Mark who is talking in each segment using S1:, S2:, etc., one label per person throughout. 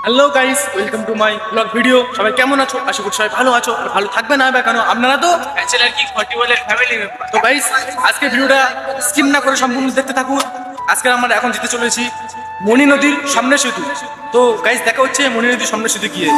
S1: Hello guys, welcome to my blog video. সবাই কেমন আছো? আশা করি সবাই ভালো আছো আর ভালো থাকবে না কেন, আপনারা তো ব্যাচেলার কিং 41 এর ফ্যামিলি মেম্বার। তো গাইস, আজকে ভিডিওটা স্কিপ না করে সম্পূর্ণ দেখতে থাকুন। আজকে আমরা এখন যেতে চলেছি মণি নদীর সামনে সেতু। তো গাইস, দেখা হচ্ছে মণি নদীর সামনে সেতু গিয়ে।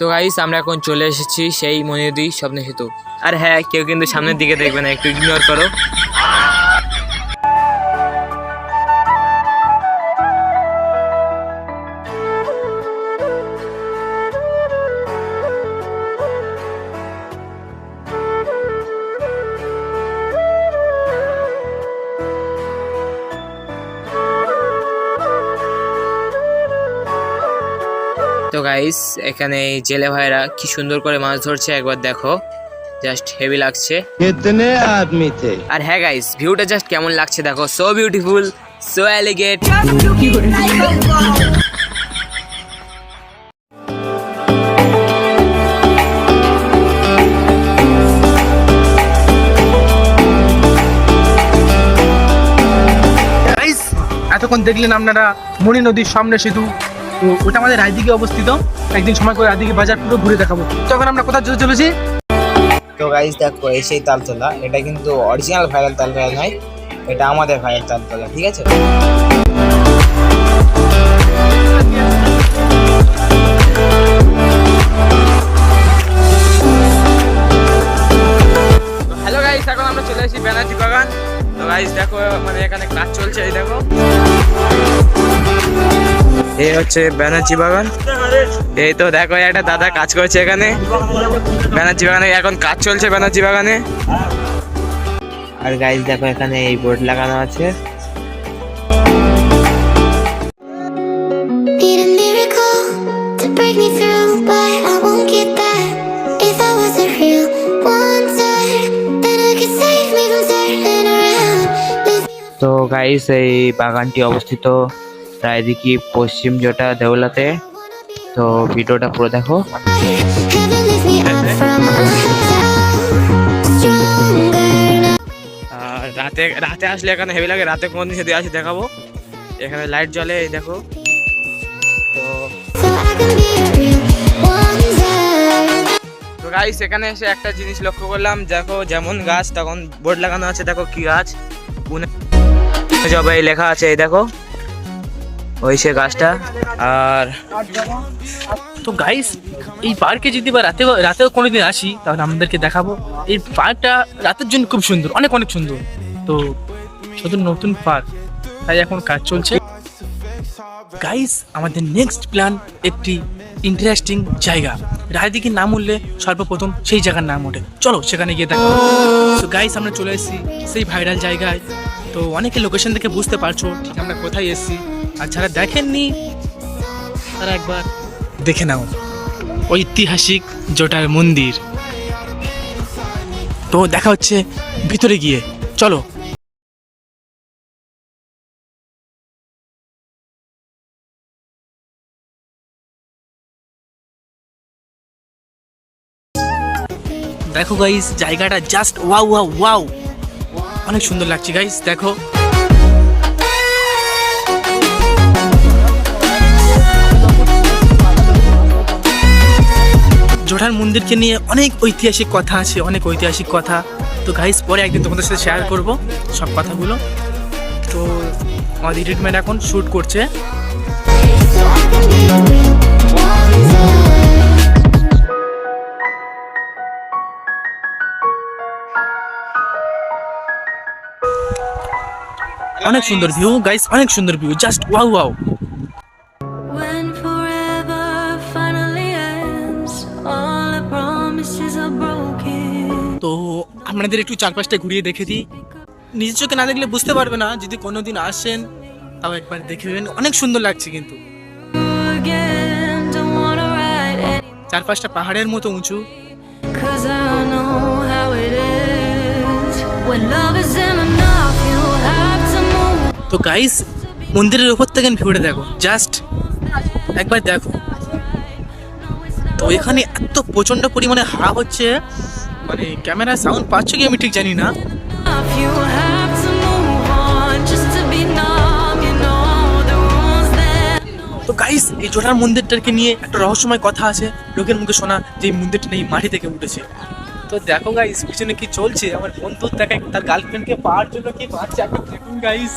S2: তো গাইস, আমরা এখন চলে এসেছি সেই মনিনদী স্বপ্ন সেতু। আর হ্যাঁ, কেউ কিন্তু সামনের দিকে দেখবে না, একটু ইগনোর করো। তো গাইস, এখানে এই জেলে ভাইরা কি সুন্দর করে মাছ ধরছে, একবার দেখো, জাস্ট হেভি লাগছে।
S3: कितने आदमी थे?
S2: আর হ্যাঁ গাইস, ভিউটা জাস্ট কেমন লাগছে দেখো, so beautiful, so elegant.
S1: Guys, এতক্ষণ দেখলেন আপনারা মণি নদীর সামনে সেতু। তো ওটা আমাদের রায়দিঘি অবস্থিত। একদিন সময় করে রায়দিঘি বাজার পুরো ঘুরে দেখাবো। তখন আমরা কোথায় যেতে চলেছি?
S4: তো গাইস দেখো, এই সেই তালতলা, এটা কিন্তু অরিজিনাল ভাইরাল তালতলা নয়, এটা আমাদের ভাইরাল তালতলা, ঠিক আছে?
S2: হ্যালো গাইস, এখন আমরা চলে এসেছি ব্যানার্জি বাগান। তো গাইস দেখো, মানে এখানে কাজ চলছে, এই দেখো, এই হচ্ছে ব্যানার্জি বাগান। এই তো দেখো, একটা দাদা কাজ করছে এখানে ব্যানার্জি বাগানে, এখন কাজ চলছে ব্যানার্জি বাগানে।
S4: আর গাইস দেখো, এখানে এই বোর্ড লাগানো আছে।
S5: Need a miracle to break me through, but I won't get that. If I wasn't real, one day, then I could save me from turning around.
S4: তো গাইস, এই বাগানটি অবস্থিত রায়দিঘি পশ্চিম জটা দেউলাতে। তো ভিডিওটা পুরো দেখো।
S5: Heaven lift me up from a stronger.
S2: আর রাতে রাতে আসলে এখানে হেভি লাগে, রাতে কোন দিন যদি আসি দেখাবো। এখানে লাইট জ্বলে, এই দেখো। তো
S5: So I can be real one day.
S2: তো গাইস, এখানে এসে একটা জিনিস লক্ষ্য করলাম, দেখো, যেমন গাছ তখন বোর্ড লাগানো আছে, দেখো কি গাছ, জবাই লেখা আছে, এই দেখো, ওই সে গাছটা। আর
S1: তো গাইস, এই পার্কে যদি বা রাতেও কোনোদিন আসি, তাহলে আমাদেরকে দেখাবো। এই পার্কটা রাতের জন্য খুব সুন্দর, অনেক অনেক সুন্দর। তো শুধু নতুন পার্ক, তাই এখন কাজ চলছে। গাইস, আমাদের নেক্সট প্ল্যান একটি ইন্টারেস্টিং জায়গা। রায়দিঘির নাম উঠলে সর্বপ্রথম সেই জায়গার নাম ওঠে। চলো সেখানে গিয়ে দেখো। তো গাইস, আমরা চলে এসেছি সেই ভাইরাল জায়গায়। তো অনেকে লোকেশন দেখে বুঝতে পারছো ঠিক আমরা কোথায় এসেছি। আর যারা দেখেননি তারা একবার দেখে নাও, ঐতিহাসিক জটার মন্দির। তো দেখা হচ্ছে ভিতরে গিয়ে, চলো। দেখো গাইস, জায়গাটা জাস্ট ওয়াও ওয়াও ওয়াও, অনেক সুন্দর লাগছে গাইস, দেখো। জটার মন্দিরকে নিয়ে অনেক ঐতিহাসিক কথা আছে, অনেক ঐতিহাসিক কথা। তো গাইস, পরে একদিন তোমাদের সাথে শেয়ার করব সব কথাগুলো। তো আমাদের এডিটমেন্ট এখন শ্যুট করছে।
S5: So I can be real one day.
S1: অনেক সুন্দর ভিউ গাইস, অনেক সুন্দর view, just wow wow.
S6: When forever finally ends, all the promises are broken.
S1: তো আমরা আপনাদের একটু চারপাশটা ঘুরিয়ে দেখে দিই। নিজের চোখে না দেখলে বুঝতে পারবে না, যদি কোনোদিন আসেন তাও একবার দেখে নেবেন, অনেক সুন্দর লাগছে কিন্তু।
S6: again, don't wanna write it,
S1: চারপাশটা পাহাড়ের মতো উঁচু।
S6: 'cause I know how it is. When love isn't enough, you have to move.
S1: তো গাইস, মন্দিরের উপর থেকে ভিউটা দেখো, জাস্ট একবার দেখো। তো এখানে এত প্রচন্ড পরিমাণে হাওয়া হচ্ছে, মানে ক্যামেরা সাউন্ড পাচ্ছ কি আমি ঠিক জানি না।
S6: You have to move on just to be numb. You know the rules that.
S1: তো গাইস, এই জোড়ার মন্দিরটাকে নিয়ে একটা রহস্যময় কথা আছে, লোকের মুখে শোনা যে এই মন্দিরটা এই মাটি থেকে উঠেছে। তো দেখো গাইস, পিছনে কি চলছে, আমার বন্ধু দেখায় তার গার্লফ্রেন্ডকে পাওয়ার জন্য কি পাচ্ছে, আপনি দেখুন গাইস।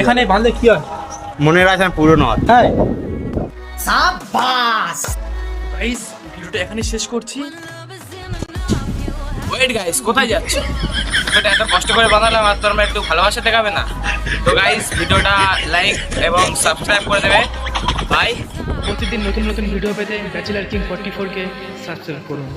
S1: এখানে বাঁধলে কি হয়?
S7: মনের আশা পূরণ হয়।
S1: হ্যাঁ, গাইস ভিডিওটা এখানে শেষ করছি।
S2: ওয়েট গাইস, কোথায় যাচ্ছ? ভিডিওটা এত কষ্ট করে বানালাম আর তোমরা একটু ভালোবাসা দেখাবে না? তো গাইস, ভিডিওটা লাইক এবং সাবস্ক্রাইব করে দেবে। বাই।
S1: প্রতিদিন নতুন নতুন ভিডিও পেতে ব্যাচেলার কিং 44 কে সাবস্ক্রাইব করুন।